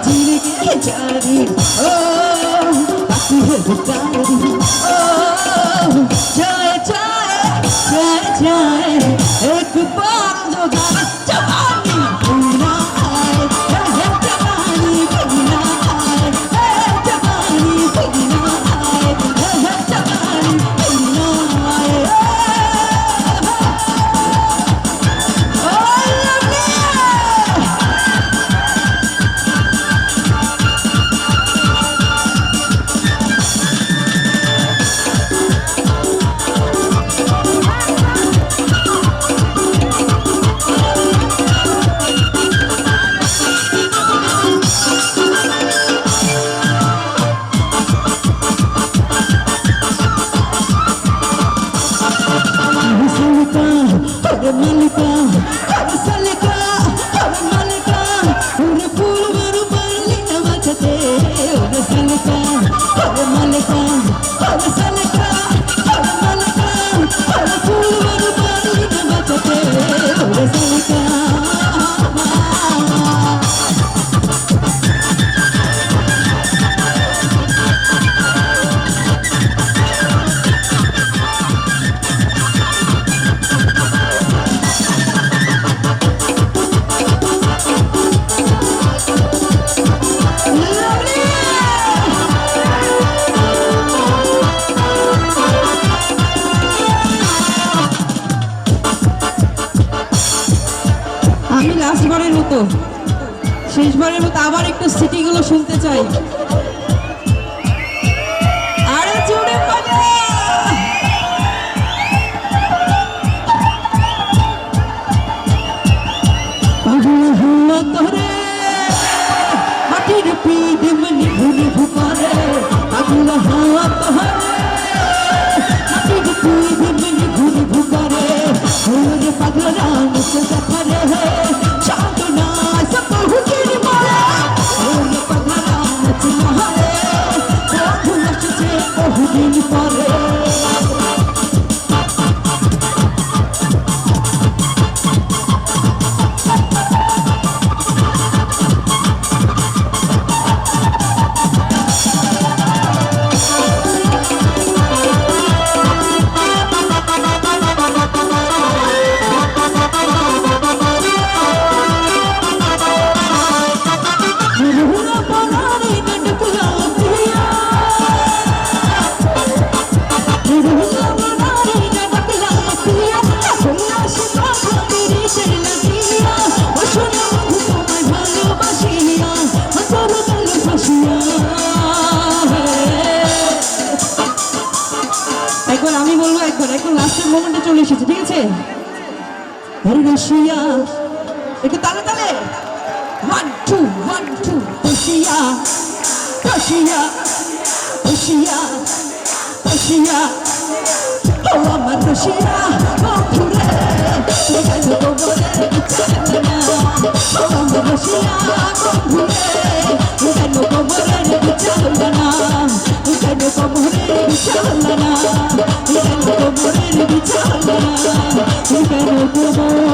জিরগে জারি ও বাকি है बुकारी ओ जाए जाए जाए जाए एक बार जो गाना जवानी भूलना आए जवानी भूलना आए जवानी भूलना आए जवानी भूलना आए Malika, Salika, Malika, Ura Pulvaru Palina Machate, Ura Salika, Malika, Salika, Malika, Ura Pulvaru Palina Machate, Ura Salika. আমি লাস্টবারের মতো শেষবারের মতো আবার একটু সিটিগুলো শুনতে চাই আরে জোরে বাজা পাগল হলো তোরে মাটির পিঠ মনি ঘুরে ঘুরে পাগল হলো তোরে মাটির পিঠ মনি ঘুরে ঘুরে ওরে পাগলা মুঝে সফরে চাঁদনা সব হুকির মারে ওরে পাগলা মুঝে মারে বন্ধু আসছে বহুদিন পরে একবার আমি বলবো একবার লাস্টের মোমেন্টে চলে এসেছে ঠিক আছে রশিয়া একটু তালে তালে 1 2 1 2 রশিয়া রশিয়া রশিয়া রশিয়া ও আমার রশিয়া বন্ধুরে লাগাই কোমরে বিছানা ও আমার রশিয়া বন্ধুরে লাগাই কোমরে বিছানা লাগাই কোমরে বিছানা লাগাই কোমরে বিছানা লাগাই কোমরে